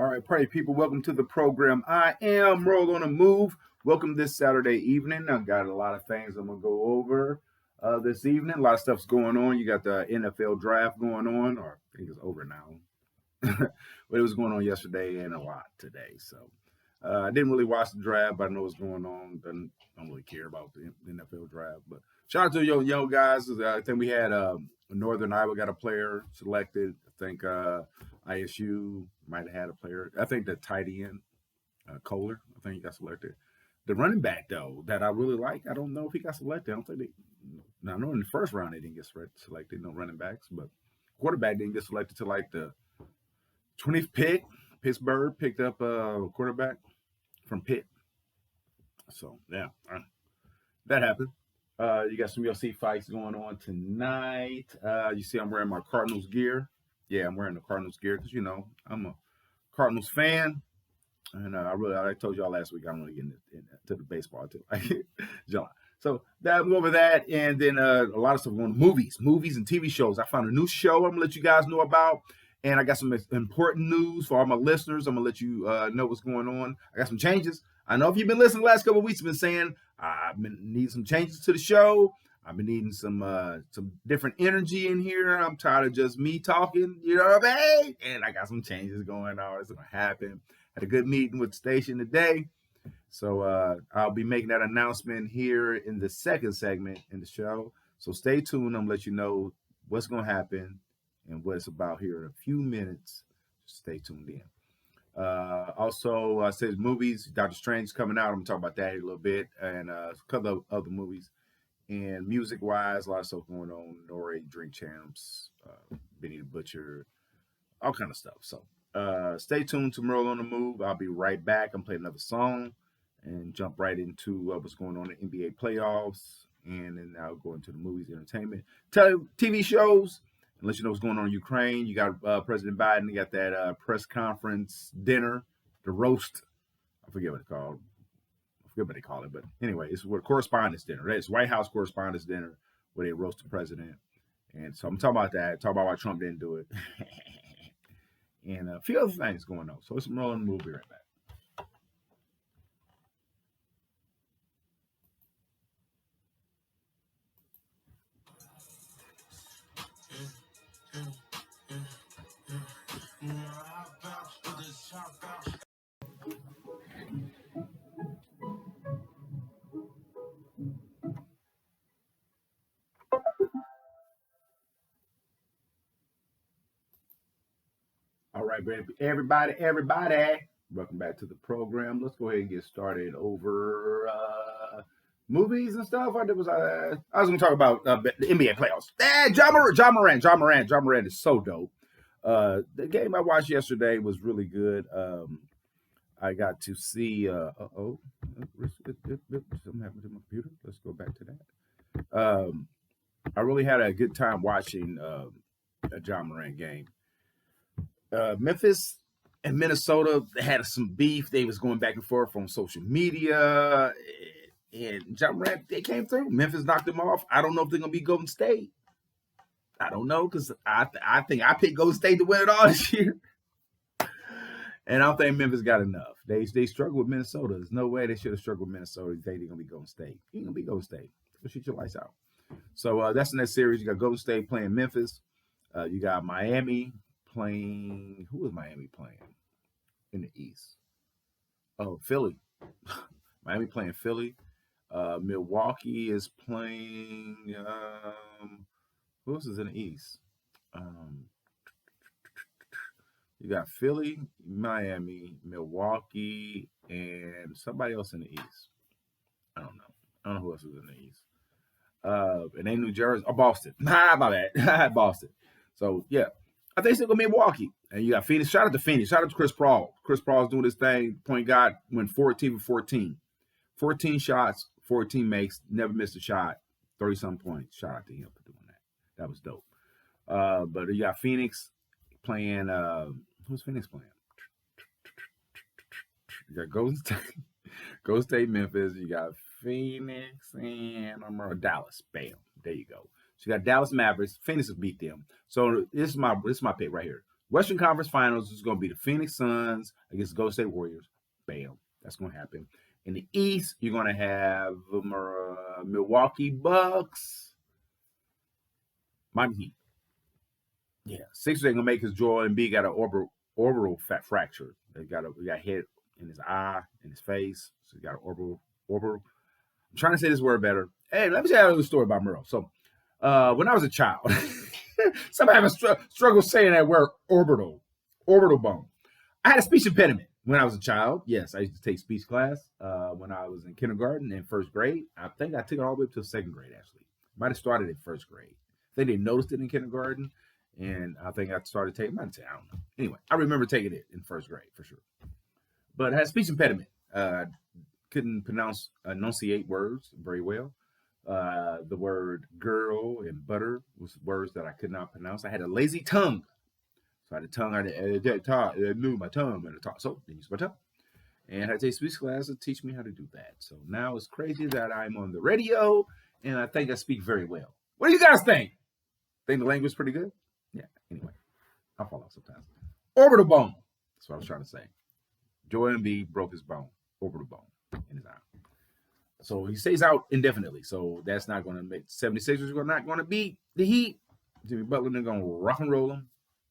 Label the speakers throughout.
Speaker 1: All right, party people, welcome to the program. I am Roll on the Move. Welcome this Saturday evening. I've got a lot of things I'm going to go over this evening. A lot of stuff's going on. You got the NFL draft going on, or I think it's over now. But it was going on yesterday and a lot today. So I didn't really watch the draft, but I know what's going on. Don't really care about the NFL draft. But shout out to young guys. I think we had Northern Iowa got a player selected. I think ISU might have had a player. I think the tight end, Kohler, I think he got selected. The running back, though, that I really like, I don't know if he got selected. I don't think I know in the first round they didn't get selected, no running backs, but quarterback didn't get selected to like the 20th pick. Pittsburgh picked up a quarterback from Pitt. So, yeah, that happened. You got some UFC fights going on tonight. You see I'm wearing my Cardinals gear. Yeah, I'm wearing the Cardinals gear because, I'm a Cardinals fan. And I told y'all last week I'm going to get into the baseball too. July. So that we'll go over that, and then a lot of stuff going on. Movies and TV shows. I found a new show I'm going to let you guys know about. And I got some important news for all my listeners. I'm going to let you know what's going on. I got some changes. I know if you've been listening the last couple of weeks, I've been saying I've been needing some changes to the show. I've been needing some different energy in here. I'm tired of just me talking, you know what I mean? And I got some changes going on. It's going to happen. Had a good meeting with the station today. So I'll be making that announcement here in the second segment in the show. So stay tuned. I'm going to let you know what's going to happen and what it's about here in a few minutes. Just stay tuned in. Also, says movies. Doctor Strange coming out. I'm going to talk about that a little bit. And a couple of other movies. And music-wise, a lot of stuff going on. Nori, Drink Champs, Benny the Butcher, all kind of stuff. So stay tuned to Merle on the Move. I'll be right back. I'm playing another song and jump right into what's going on in the NBA playoffs. And then I'll go into the movies, entertainment, TV shows, and let you know what's going on in Ukraine. You got President Biden. You got that press conference dinner, the roast. I forget what it's called. I forget what they call it. But anyway, it's what correspondence dinner. It's White House correspondence dinner where they roast the president. And so I'm talking about that. Talk about why Trump didn't do it. And a few other things going on. So it's Merle on the Move. Be right back. All right, everybody. Welcome back to the program. Let's go ahead and get started over movies and stuff. I was going to talk about the NBA playoffs. John Morant is so dope. The game I watched yesterday was really good. I got to see. Something happened to my computer. Let's go back to that. I really had a good time watching a John Morant game. Memphis and Minnesota had some beef. They was going back and forth on social media. And John Morant, they came through. Memphis knocked them off. I don't know if they're going to be Golden State. I don't know because I think I picked Golden State to win it all this year. And I don't think Memphis got enough. They struggled with Minnesota. There's no way they should have struggled with Minnesota. They think they're going to be Golden State. You're going to be Golden State. Go shoot your lights out. So that's in that series. You got Golden State playing Memphis. You got Miami playing. Who is Miami playing in the East? Oh, Philly. Miami playing Philly. Milwaukee is playing. Who else is in the East? You got Philly, Miami, Milwaukee, and somebody else in the East. I don't know who else is in the East. It ain't New Jersey or Boston. My bad. Boston. So yeah. I think it's going to be Milwaukee. And you got Phoenix. Shout out to Phoenix. Shout out to Chris Paul. Chris Paul's doing his thing. Point guard went 14 for 14. 14 shots, 14 makes, never missed a shot, 30-some points. Shout out to him for doing that. That was dope. But you got Phoenix playing. Who's Phoenix playing? You got Golden State, Memphis. You got Phoenix and Dallas. Bam. There you go. So you got Dallas Mavericks. Phoenix will beat them. So this is my pick right here. Western Conference Finals is going to be the Phoenix Suns against the Golden State Warriors. Bam. That's going to happen. In the East, you're going to have Milwaukee Bucks, Miami Heat. Yeah, Sixers ain't gonna make his Joel Embiid got an orbital fat fracture. He got hit in his eye, in his face. So he got an orbital. I'm trying to say this word better. Hey, let me tell you a little story about Murrow. So, when I was a child, somebody have a struggle saying that word orbital bone. I had a speech impediment when I was a child. Yes, I used to take speech class when I was in kindergarten and first grade. I think I took it all the way up to second grade, actually. Might have started in first grade. I think they noticed it in kindergarten, and I think I started taking it. I don't know. Anyway, I remember taking it in first grade for sure. But I had a speech impediment. Couldn't enunciate words very well. The word girl and butter was words that I could not pronounce. I had a lazy tongue. So I had a tongue, I knew my tongue and talk. So I used my tongue. And I had to take speech class to teach me how to do that. So now it's crazy that I'm on the radio and I think I speak very well. What do you guys think? Think the language is pretty good? Yeah, anyway. I fall off sometimes. Orbital bone. That's what I was trying to say. Joel Embiid broke his bone, orbital bone in his eye. So he stays out indefinitely. So that's not going to make 76ers are not going to beat the Heat. Jimmy Butler, they're going to rock and roll them.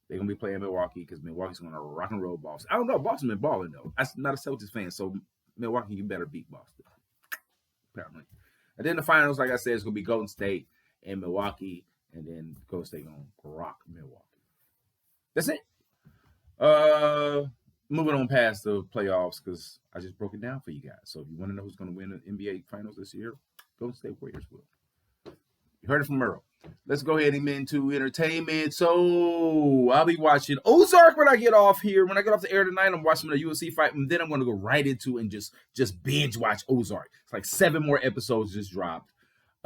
Speaker 1: They're going to be playing Milwaukee because Milwaukee's going to rock and roll Boston. I don't know. Boston been balling, though. I'm not a Celtics fan, so Milwaukee, you better beat Boston. Apparently. And then the finals, like I said, is going to be Golden State and Milwaukee, and then Golden State going to rock Milwaukee. That's it. Moving on past the playoffs because I just broke it down for you guys. So if you want to know who's going to win the NBA Finals this year, Golden State Warriors will. You heard it from Merle. Let's go ahead and get into entertainment. So I'll be watching Ozark when I get off here. When I get off the air tonight, I'm watching the UFC fight, and then I'm going to go right into and just binge watch Ozark. It's like 7 more episodes just dropped.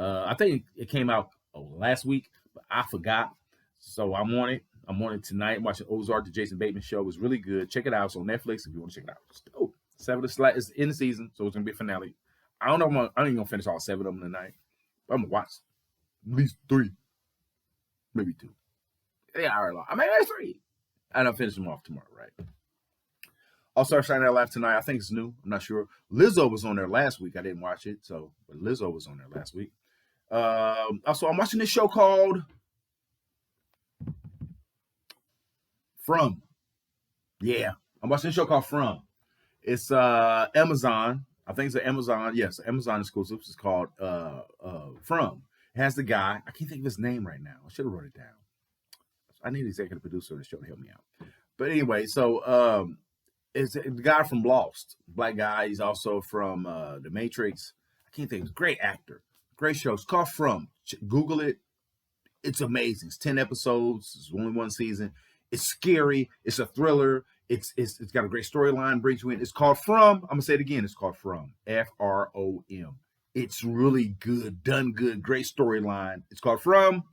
Speaker 1: I think it came out last week, but I forgot. So I'm on it. I'm on it tonight. I'm watching Ozark, the Jason Bateman show. It was really good. Check it out. It's on Netflix if you want to check it out. 7 is in the season, so it's going to be a finale. I don't know. I ain't going to finish all 7 of them tonight, but I'm going to watch at least 3, maybe 2. They are long. I mean, that's 3. And I'll finish them off tomorrow, right? Also, Saturday Night Live tonight. I think it's new. I'm not sure. Lizzo was on there last week. I didn't watch it, but Lizzo was on there last week. Also, I'm watching this show called From. Yeah, I'm watching this show called From. It's Amazon. I think it's an Amazon. Yes, Amazon exclusive. It's called From. It has the guy. I can't think of his name right now. I should have wrote it down. I need an executive producer of the show to help me out. But anyway, so it's the guy from Lost. Black guy. He's also from The Matrix. I can't think. He's a great actor. Great show. It's called From. Google it. It's amazing. It's 10 episodes. It's only 1 season. It's scary. It's a thriller. It's got a great storyline. Brings you in. It's called From. I'm gonna say it again. It's called From. From. It's really good. Done good. Great storyline. It's called From.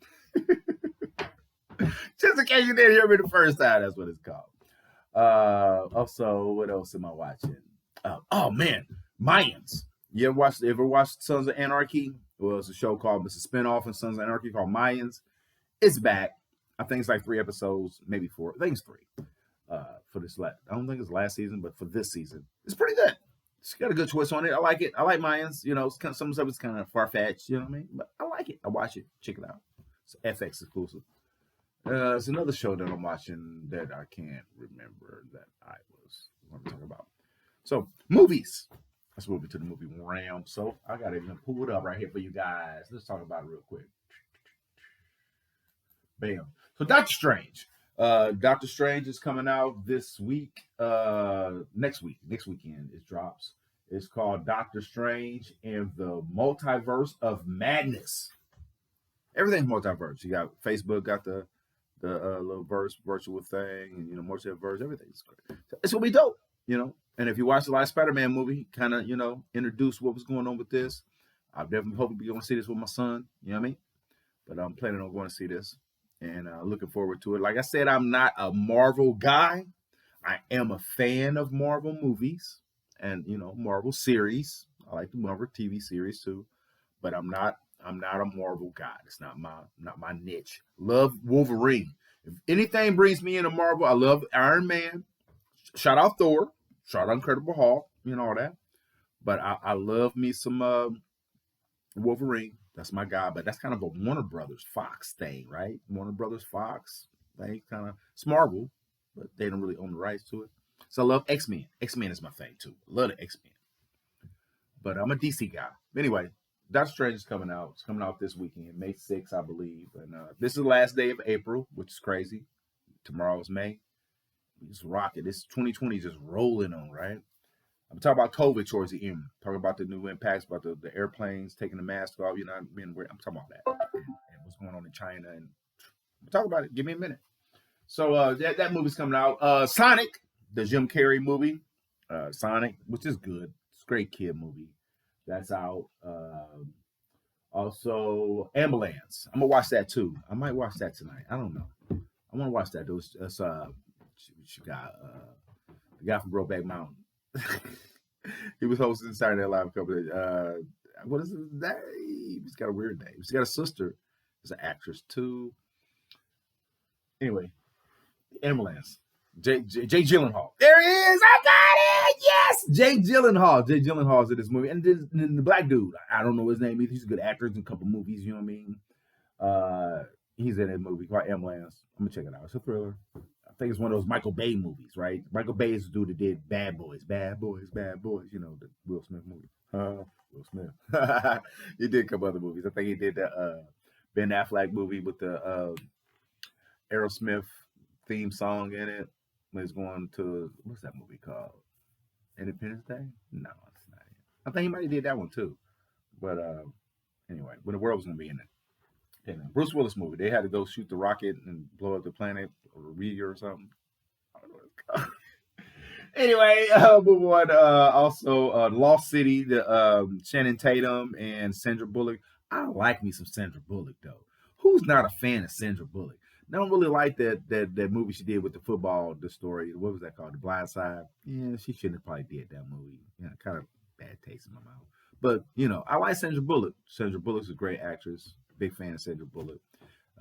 Speaker 1: Just in case you didn't hear me the first time, that's what it's called. Also, what else am I watching? Oh man, Mayans. You ever watched Sons of Anarchy? Well, it's a show called, it's a spinoff of Sons of Anarchy called Mayans. It's back. I think it's like 3 episodes, maybe 4. I think it's 3 for this. I don't think it's last season, but for this season, it's pretty good. It's got a good twist on it. I like it. I like Mayans. You know, it's kind of, some stuff is kind of far fetched. You know what I mean? But I like it. I watch it. Check it out. It's FX exclusive. There's another show that I'm watching that I can't remember that I was going to talk about. So movies. Let's move into the movie realm. So I got it even pulled up right here for you guys. Let's talk about it real quick. Bam. So Doctor Strange. Doctor Strange is coming out this week. Next weekend it drops. It's called Doctor Strange and the Multiverse of Madness. Everything's multiverse. You got Facebook, got the little virtual thing, and multiverse. Everything's great. So it's gonna be dope, And if you watch the last Spider-Man movie, kind of introduce what was going on with this. I definitely hope to be going to see this with my son. You know what I mean? But I'm planning on going to see this. And looking forward to it. Like I said, I'm not a Marvel guy. I am a fan of Marvel movies and Marvel series. I like the Marvel TV series too, but I'm not a Marvel guy. It's not my niche. Love Wolverine. If anything brings me into Marvel, I love Iron Man. Shout out Thor. Shout out Incredible Hulk. You know all that. But I love me some Wolverine. That's my guy. But that's kind of a Warner Brothers Fox thing, right? Warner Brothers Fox. They kind of it's Marvel, but they don't really own the rights to it. So I love X-Men. X-Men is my thing too. I love the X-Men. But I'm a DC guy. Anyway, Doctor Strange is coming out. It's coming out this weekend, May 6th, I believe. And this is the last day of April, which is crazy. Tomorrow is May. We just rock it. This 2020 is just rolling on, right? I'm talking about COVID towards the end. Talking about the new impacts, about the airplanes taking the mask off. You know, I'm talking about that and what's going on in China. And talk about it. Give me a minute. So that movie's coming out. Sonic, the Jim Carrey movie. Sonic, which is good. It's a great kid movie. That's out. Also, Ambulance. I'm gonna watch that too. I might watch that tonight. I don't know. I want to watch that. She got the guy from Brokeback Mountain. He was hosting Saturday Night Live a couple of what is his name? He's got a weird name. He's got a sister. He's an actress too. Anyway, Ambulance. Jay Gyllenhaal. There he is. I got it. Yes, Jay Gyllenhaal. Jay Gyllenhaal's in this movie, and the black dude. I don't know his name either. He's a good actor in a couple movies. You know what I mean? He's in a movie called Ambulance. I'm gonna check it out. It's a thriller. I think it's one of those Michael Bay movies, right? Michael Bay is the dude that did Bad Boys. You know, the Will Smith movie. Will Smith. He did a couple other movies. I think he did the Ben Affleck movie with the Aerosmith theme song in it. When it's going to what's that movie called? Independence Day? No, it's not it. I think he might have did that one too. But anyway, when the world was gonna be in it. And Bruce Willis movie. They had to go shoot the rocket and blow up the planet or Rhea or something. I don't know what it's called. Anyway, move on. Also, Lost City, the Channing Tatum and Sandra Bullock. I like me some Sandra Bullock though. Who's not a fan of Sandra Bullock? I don't really like that movie she did with the football, the story. What was that called? The Blind Side. Yeah, she shouldn't have probably did that movie. Yeah, kind of bad taste in my mouth. But you know, I like Sandra Bullock. Sandra Bullock's a great actress. Big fan of Sandra Bullock.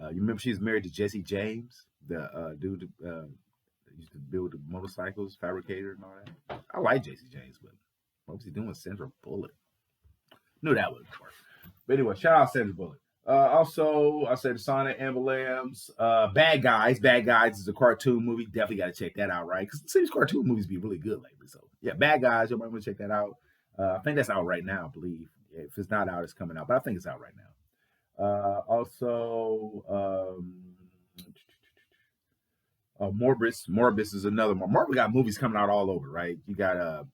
Speaker 1: You remember she's married to Jesse James, the dude that used to build the motorcycles, fabricator, and all that. I like Jesse James, but what was he doing with Sandra Bullock? Knew that wouldn't work. But anyway, shout out Sandra Bullock. Also, I said Sonic, Ambulance, Bad Guys. Bad Guys is a cartoon movie. Definitely got to check that out, right? Because these cartoon movies be really good lately. So yeah, Bad Guys. You might want to check that out. I think that's out right now, I believe. If it's not out, it's coming out. But I think it's out right now. Morbius. Morbius is another one. Marvel got movies coming out all over, right? You got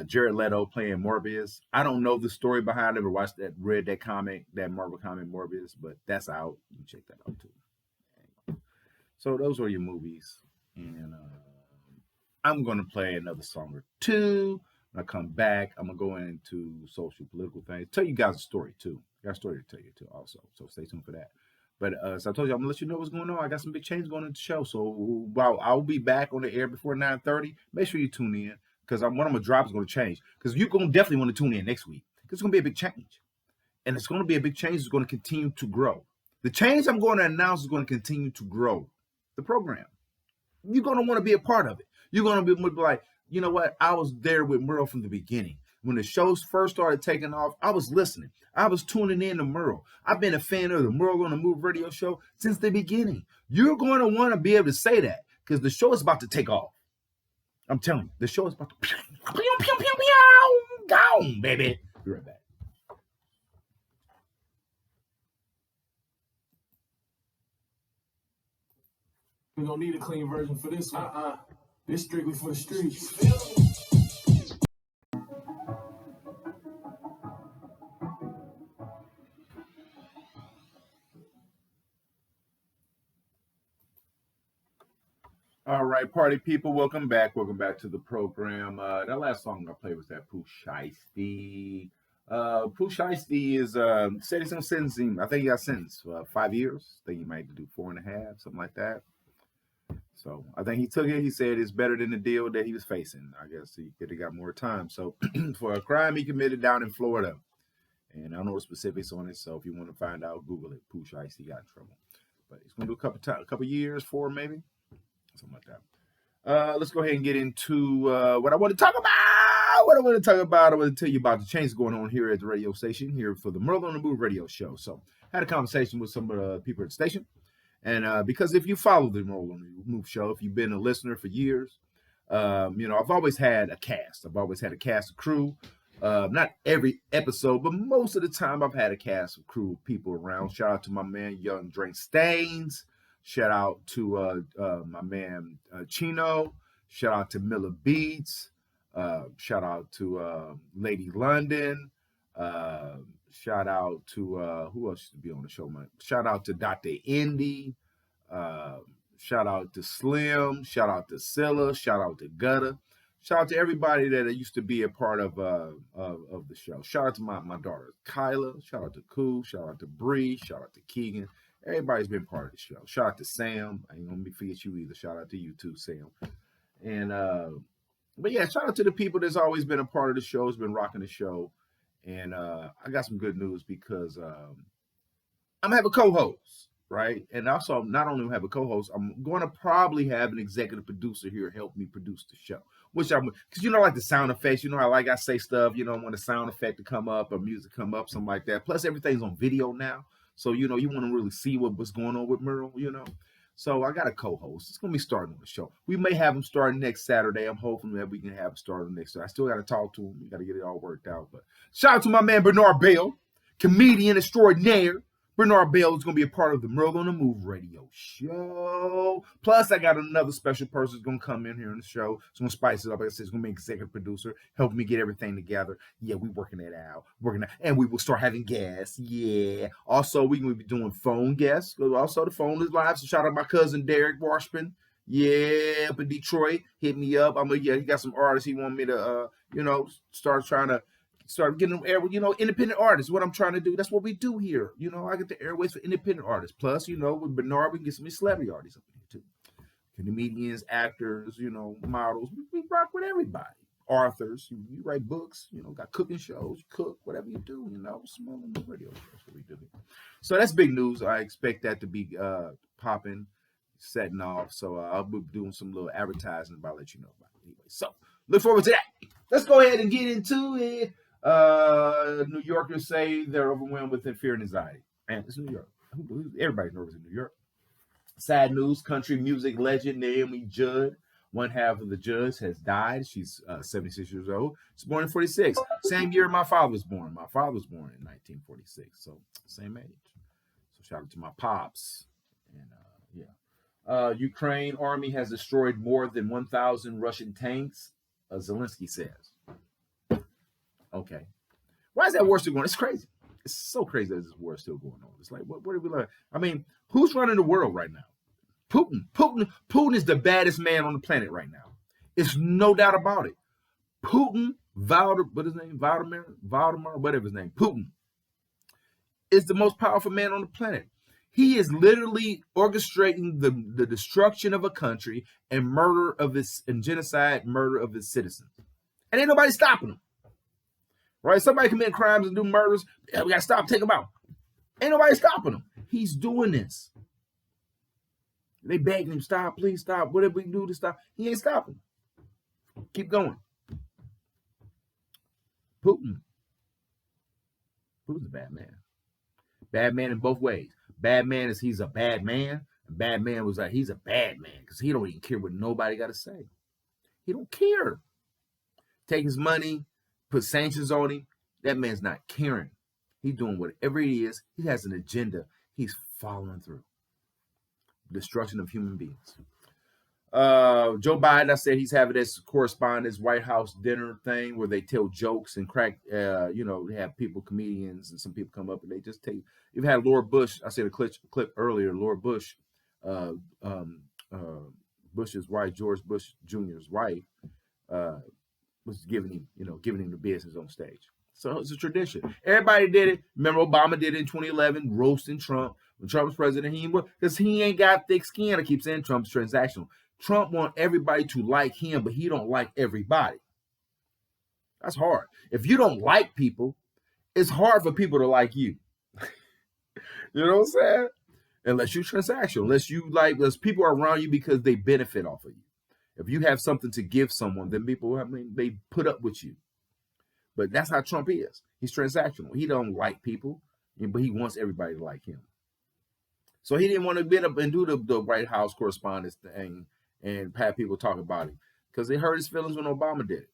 Speaker 1: Jared Leto playing Morbius. I don't know the story behind it. Never watched that, read that comic, that Marvel comic Morbius, but that's out. You can check that out too. So those are your movies, and I'm gonna play another song or two. When I come back, I'm gonna go into social political things. Tell you guys a story too. I got a story to tell you too, also. So stay tuned for that. But so I told you, I'm gonna let you know what's going on. I got some big changes going into the show. So while I'll be back on the air before 9:30, make sure you tune in because what I'm gonna drop is gonna change. Because you're gonna definitely want to tune in next week. Because it's gonna be a big change, and it's gonna be a big change. It's gonna continue to grow. The change I'm going to announce is going to continue to grow the program. You're gonna want to be a part of it. You're gonna be like, you know what? I was there with Merle from the beginning. When the shows first started taking off, I was listening. I was tuning in to Merle. I've been a fan of the Merle on the Move radio show since the beginning. You're going to want to be able to say that because the show is about to take off. I'm telling you, the show is about to gone, baby. Be right back.
Speaker 2: We don't need a clean version for this one. This strictly for the streets.
Speaker 1: All right, party people, welcome back. Welcome back to the program. That last song I played was that Pooh Shiesty. Pooh Shiesty is setting some sentencing. I think he got sentenced 5 years. I think he might do 4.5, something like that. So I think he took it. He said it's better than the deal that he was facing. I guess he could have got more time. So for a crime he committed down in Florida. And I don't know the specifics on it. So if you want to find out, Google it. Pooh Shiesty got in trouble. but he's gonna do a couple years, 4 maybe, something like that. Let's go ahead and get into what I want to talk about. I want to tell you about the changes going on here at the radio station here for the Merle on the Move radio show. So I had a conversation with some of the people at the station. And because if you follow the Merle on the Move show, if you've been a listener for years, I've always had a cast. I've always had a cast of crew. Not every episode, but most of the time I've had a cast of crew of people around. Shout out to my man, Young Drake Staines. Shout out to my man, Chino. Shout out to Miller Beats. Shout out to Lady London. Shout out to who else used to be on the show, man? Shout out to Dr. Indy. Shout out to Slim. Shout out to Scylla. Shout out to Gutter. Shout out to everybody that used to be a part of the show. Shout out to my daughter Kyla. Shout out to Koo. Shout out to Bree. Shout out to Keegan. Everybody's been part of the show. Shout out to Sam. I ain't gonna forget you either. Shout out to you too, Sam. And but yeah, shout out to the people that's always been a part of the show, has been rocking the show. And I got some good news because I'm gonna have a co-host, right? And also, not only have a co-host, I'm going to probably have an executive producer here help me produce the show. Which because like the sound effects, I say stuff, when a sound effect to come up or music come up, something like that. Plus, everything's on video now, so you want to really see what's going on with Merle, So I got a co-host. It's gonna be starting on the show. We may have him starting next Saturday. I'm hoping that we can have him starting next Saturday. I still got to talk to him. We got to get it all worked out. But shout out to my man Bernard Bell, comedian extraordinaire. Bernard Bell is going to be a part of the Merle on the Move radio show. Plus, I got another special person who's going to come in here on the show. It's going to spice it up. Like I said, it's going to be an executive producer, helping me get everything together. Yeah, we're working it out. And we will start having guests. Yeah. Also, we're going to be doing phone guests. Also, the phone is live. So shout out my cousin Derek Washburn. Yeah, up in Detroit. Hit me up. He got some artists he want me to, start getting them air with, independent artists. What I'm trying to do. That's what we do here. I get the airways for independent artists. Plus, with Bernard, we can get some celebrity artists up here too. Comedians, actors, models. We rock with everybody. Authors. You write books. Got cooking shows. You cook, whatever you do. Small and radio shows. That's what we do. So that's big news. I expect that to be popping, setting off. So I'll be doing some little advertising, but I'll let you know about it anyway. So look forward to that. Let's go ahead and get into it. New Yorkers say they're overwhelmed with fear and anxiety. Man, it's New York. Everybody's nervous in New York. Sad news, country music legend Naomi Judd, one half of the Judds, has died. She's 76 years old. She's born in 46. Same year my father was born. My father was born in 1946, so same age. So shout out to my pops. And Ukraine army has destroyed more than 1,000 Russian tanks, Zelensky says. Okay. Why is that war still going on? It's crazy. It's so crazy that this war is still going on. It's like, what did we learn? I mean, who's running the world right now? Putin. Putin is the baddest man on the planet right now. It's no doubt about it. Putin, Vladimir, whatever his name, Putin, is the most powerful man on the planet. He is literally orchestrating the destruction of a country and genocide, murder of its citizens. And ain't nobody stopping him. Right? Somebody commit crimes and do murders. Yeah, we got to stop, take them out. Ain't nobody stopping him. He's doing this. They begging him, stop, please stop. Whatever we can do to stop. He ain't stopping. Keep going. Putin's a bad man. Bad man in both ways. Bad man is he's a bad man. And bad man was like, he's a bad man because he don't even care what nobody got to say. He don't care. Take his money, put sanctions on him. That man's not caring. He's doing whatever it is. He has an agenda. He's following through. Destruction of human beings. Joe Biden, I said he's having this correspondence White House dinner thing where they tell jokes and crack, they have people, comedians, and some people come up and they just take. You've had Laura Bush. I said a clip earlier. Laura Bush, Bush's wife, George Bush Jr.'s wife, was giving him the business on stage. So it's a tradition. Everybody did it. Remember, Obama did it in 2011, roasting Trump when Trump was president. Because he ain't got thick skin. I keep saying Trump's transactional. Trump wants everybody to like him, but he don't like everybody. That's hard. If you don't like people, it's hard for people to like you. You know what I'm saying? unless you're transactional, unless people are around you because they benefit off of you. If you have something to give someone, then people, they put up with you. But that's how Trump is. He's transactional. He don't like people, but he wants everybody to like him. So he didn't want to get up and do the White House correspondence thing and have people talk about him because it hurt his feelings when Obama did it.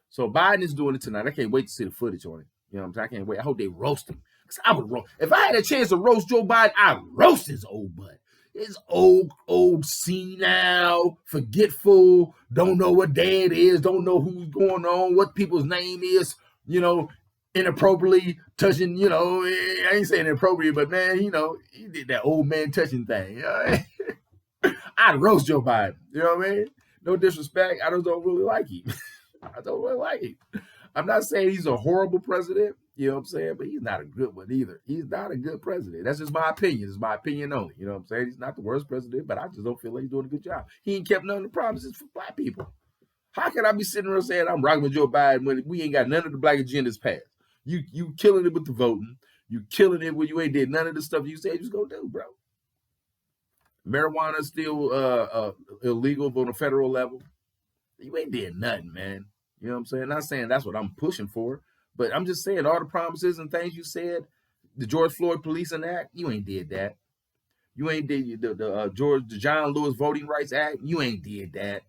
Speaker 1: So Biden is doing it tonight. I can't wait to see the footage on it. You know what I'm saying? I can't wait. I hope they roast him. Because I would roast. If I had a chance to roast Joe Biden, I'd roast his old butt. His old senile, forgetful, don't know what day it is, don't know who's going on, what people's name is, inappropriately touching, I ain't saying inappropriate, but man, he did that old man touching thing. I'd roast Joe Biden. You know what I mean? No disrespect. I just don't really like him. I don't really like him. I'm not saying he's a horrible president, you know what I'm saying? But he's not a good one either. He's not a good president. That's just my opinion. It's my opinion only. You know what I'm saying? He's not the worst president, but I just don't feel like he's doing a good job. He ain't kept none of the promises for black people. How can I be sitting there saying I'm rocking with Joe Biden when we ain't got none of the black agendas passed? You killing it with the voting. You killing it when you ain't did none of the stuff you said you was going to do, bro. Marijuana is still illegal on a federal level. You ain't did nothing, man. You know what I'm saying? Not saying that's what I'm pushing for, but I'm just saying all the promises and things you said, the George Floyd Policing Act, you ain't did that. You ain't did the John Lewis Voting Rights Act, you ain't did that.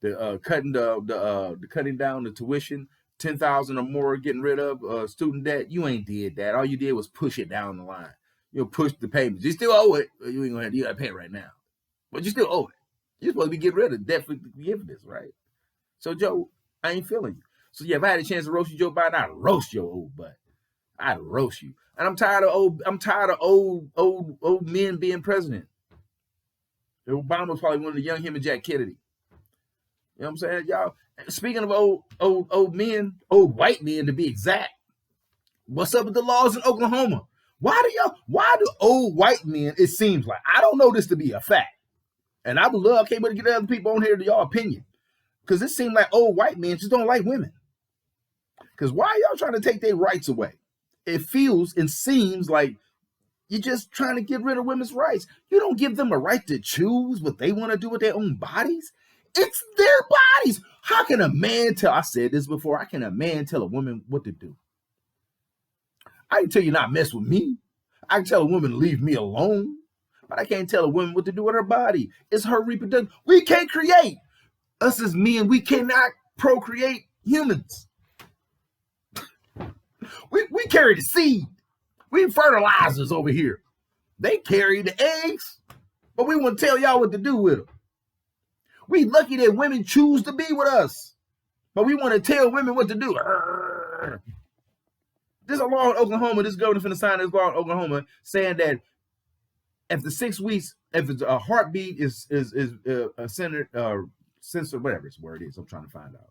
Speaker 1: The cutting down the tuition, 10,000 or more, getting rid of student debt, you ain't did that. All you did was push it down the line. Push the payments. You still owe it. You ain't gonna have to pay it right now, but you still owe it. You're supposed to be getting rid of debt forgiveness, right? So Joe, I ain't feeling you. So yeah, if I had a chance to roast you, Joe Biden, I'd roast your old butt. I'd roast you. And I'm tired of old men being president. Obama was probably one of the young him and Jack Kennedy. You know what I'm saying? Y'all, speaking of old men, old white men to be exact, what's up with the laws in Oklahoma? Why do old white men, it seems like, I don't know this to be a fact. And I can't wait to get other people on here to y'all opinion. Because it seems like old white men just don't like women. Because why are y'all trying to take their rights away? It feels and seems like you're just trying to get rid of women's rights. You don't give them a right to choose what they want to do with their own bodies. It's their bodies. How can a man tell, I said this before, how can a man tell a woman what to do? I can tell you not mess with me. I can tell a woman to leave me alone. But I can't tell a woman what to do with her body. It's her reproduction. We can't create. Us as men, we cannot procreate humans. We carry the seed. We fertilizers over here. They carry the eggs, but we want to tell y'all what to do with them. We lucky that women choose to be with us, but we want to tell women what to do. There's a law in Oklahoma. This governor finna sign this law in Oklahoma saying that after 6 weeks, if it's a heartbeat is a sensor, whatever its word is, I'm trying to find out.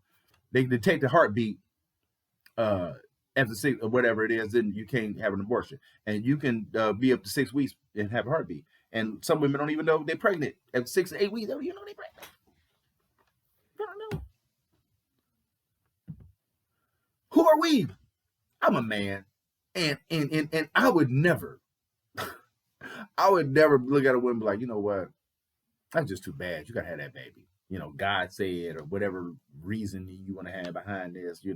Speaker 1: They detect the heartbeat after 6 or whatever it is, then you can't have an abortion, and you can be up to 6 weeks and have a heartbeat. And some women don't even know they're pregnant after 6 to 8 weeks. They don't even know they're pregnant. They don't know. Who are we? I'm a man, and I would never look at a woman like, you know what? That's just too bad. You gotta have that baby. God said, or whatever reason you want to have behind this. You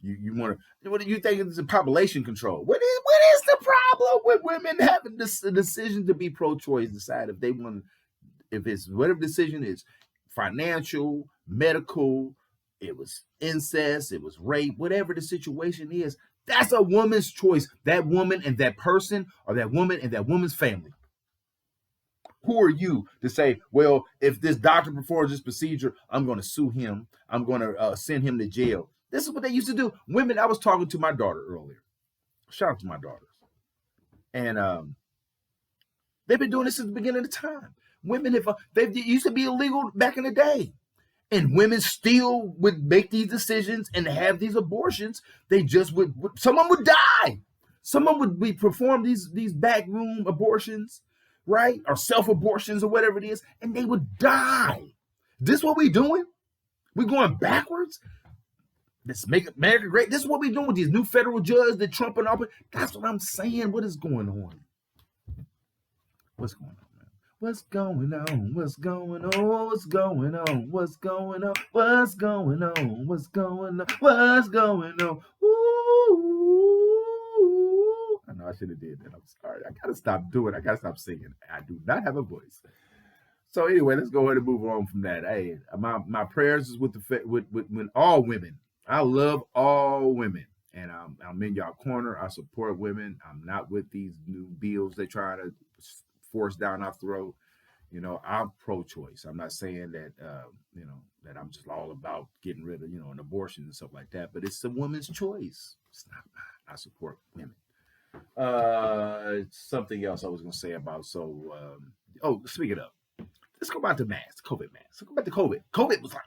Speaker 1: want to. What do you think is population control? What is the problem with women having this decision to be pro-choice? Decide if they want, if it's whatever decision is, financial, medical, it was incest, it was rape, whatever the situation is. That's a woman's choice. That woman and that person, or that woman and that woman's family. Who are you to say, well, if this doctor performs this procedure, I'm going to sue him. I'm going to send him to jail. This is what they used to do. Women, I was talking to my daughter earlier. Shout out to my daughters. And they've been doing this since the beginning of the time. Women, they used to be illegal back in the day. And women still would make these decisions and have these abortions. They just someone would die. Someone would perform these backroom abortions, right? Or self-abortions or whatever it is, and they would die. This what we doing? We going backwards? Let's make America great. This is what we doing with these new federal judges that Trump and all. That's what I'm saying. What is going on? What's going on, man? What's going on? What's going on? What's going on? What's going on? What's going on? What's going on? What's going on? Ooh. I know I should have did that. I'm sorry. I gotta stop doing it. I gotta stop singing. I do not have a voice. So anyway, let's go ahead and move on from that. Hey, my prayers is with all women. I love all women, and I'm in y'all corner. I support women. I'm not with these new bills they try to force down our throat. You know, I'm pro-choice. I'm not saying that that I'm just all about getting rid of an abortion and stuff like that. But it's a woman's choice. It's not mine. I support women. Something else I was gonna say about speaking of. Let's go back to masks, COVID masks. Let's go back to COVID. COVID was like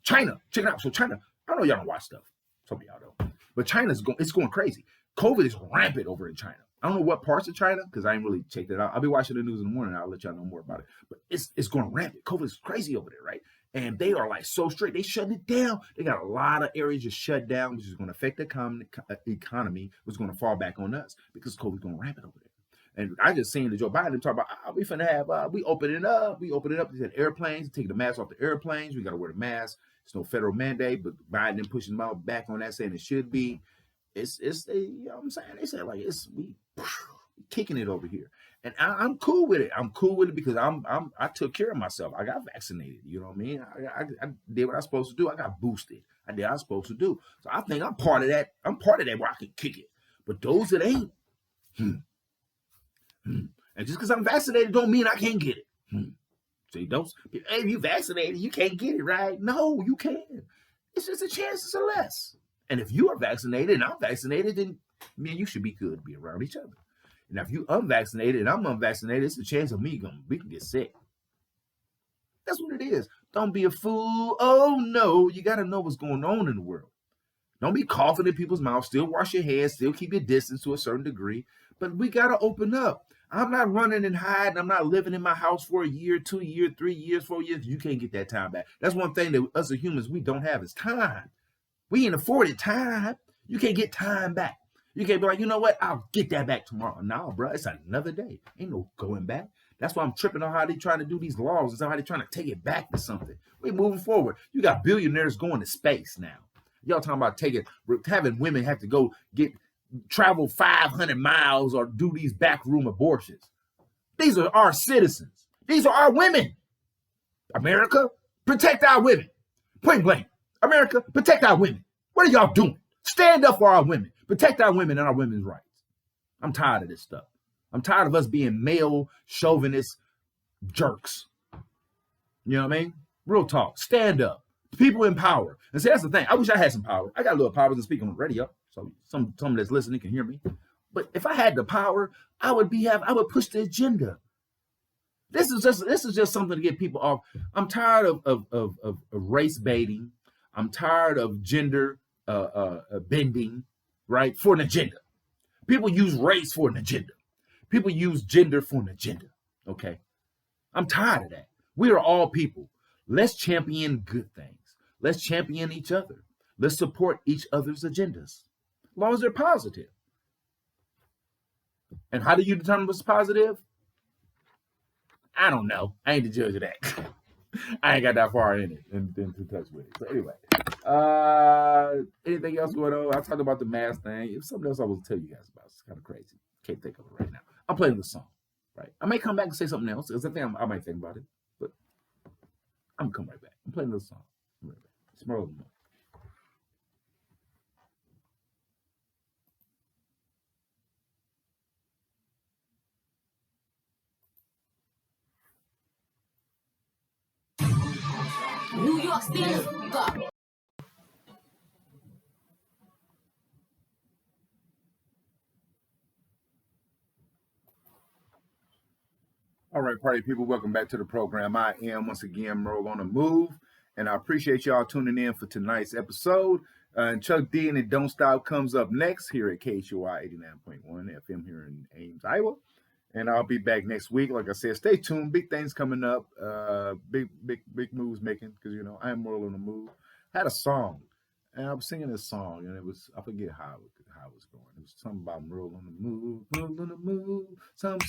Speaker 1: China. Check it out. So China, I know y'all don't watch stuff. Some of y'all don't. But it's going crazy. COVID is rampant over in China. I don't know what parts of China, because I ain't really checked it out. I'll be watching the news in the morning. I'll let y'all know more about it. But it's going rampant. COVID is crazy over there, right? And they are like so strict. They shut it down. They got a lot of areas just shut down, which is going to affect the economy, which is going to fall back on us because COVID's going rampant over there. And I just seen the Joe Biden talk about we finna have we open it up. He said airplanes, take the mask off the airplanes. We got to wear the mask. It's no federal mandate, but Biden pushing them out back on that, saying it should be. You know what I'm saying? They said like we kicking it over here, and I'm cool with it. I'm cool with it because I took care of myself. I got vaccinated. You know what I mean? I did what I was supposed to do. I got boosted. I did what I was supposed to do. So I think I'm part of that. I'm part of that where I can kick it. But those that ain't. And just because I'm vaccinated don't mean I can't get it. So if you vaccinated, you can't get it, right? No, you can. It's just a chance of less. And if you are vaccinated and I'm vaccinated, then me and you should be good to be around each other. And if you unvaccinated and I'm unvaccinated, it's a chance of we can get sick. That's what it is. Don't be a fool. Oh no, you got to know what's going on in the world. Don't be coughing in people's mouths. Still wash your hands. Still keep your distance to a certain degree. But we got to open up. I'm not running and hiding. I'm not living in my house for a year, 2 years, 3 years, 4 years. You can't get that time back. That's one thing that us as humans, we don't have is time. We ain't afforded time. You can't get time back. You can't be like, you know what? I'll get that back tomorrow. No, bro, it's another day. Ain't no going back. That's why I'm tripping on how they trying to do these laws and how they trying to take it back to something. We're moving forward. You got billionaires going to space now. Y'all talking about having women have to travel 500 miles or do these backroom abortions. These are our citizens. These are our women. America, protect our women. Point blank. America, protect our women. What are y'all doing? Stand up for our women. Protect our women and our women's rights. I'm tired of this stuff. I'm tired of us being male chauvinist jerks. You know what I mean? Real talk. Stand up. People in power. And see, that's the thing. I wish I had some power. I got a little power to speak on the radio, so someone that's listening can hear me. But if I had the power, I would push the agenda. This is just something to get people off. I'm tired of race baiting. I'm tired of gender bending, right, for an agenda. People use race for an agenda. People use gender for an agenda. Okay, I'm tired of that. We are all people. Let's champion good things. Let's champion each other. Let's support each other's agendas, as long as they're positive. And how do you determine what's positive? I don't know. I ain't the judge of that. I ain't got that far in it and to touch with it. So anyway, anything else going on? I talked about the mask thing. It was something else I was tell you guys about. It's kind of crazy. Can't think of it right now. I'm playing the song, right? I may come back and say something else because I think I might think about it, but I'm gonna come right back. I'm playing the song. I'm right back. It's Merle.
Speaker 3: New York Steelers, go.
Speaker 1: All right, party people, welcome back to the program. I am once again Merle on the Move, and I appreciate y'all tuning in for tonight's episode. And Chuck D and it Don't Stop comes up next here at KHOI 89.1 FM here in Ames, Iowa. And I'll be back next week. Like I said, stay tuned. Big things coming up. Big moves making because I am Merle on the Move. I had a song, and I was singing this song, and I forget how it was going. It was something about Merle on the Move, Merle on the Move, Some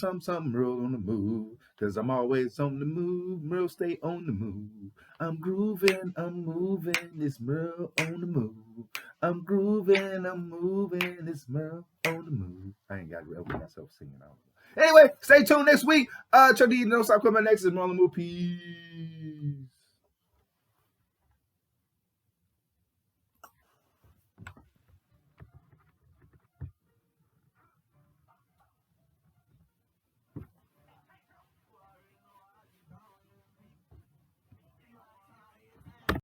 Speaker 1: Merle on the move. Cause I'm always on the move. Merle stay on the move. I'm grooving, I'm moving. It's Merle on the move. I'm grooving, I'm moving. It's Merle on the move. I ain't got to help myself singing out. Anyway, stay tuned next week. Don't stop coming next is Merle on the move. Peace.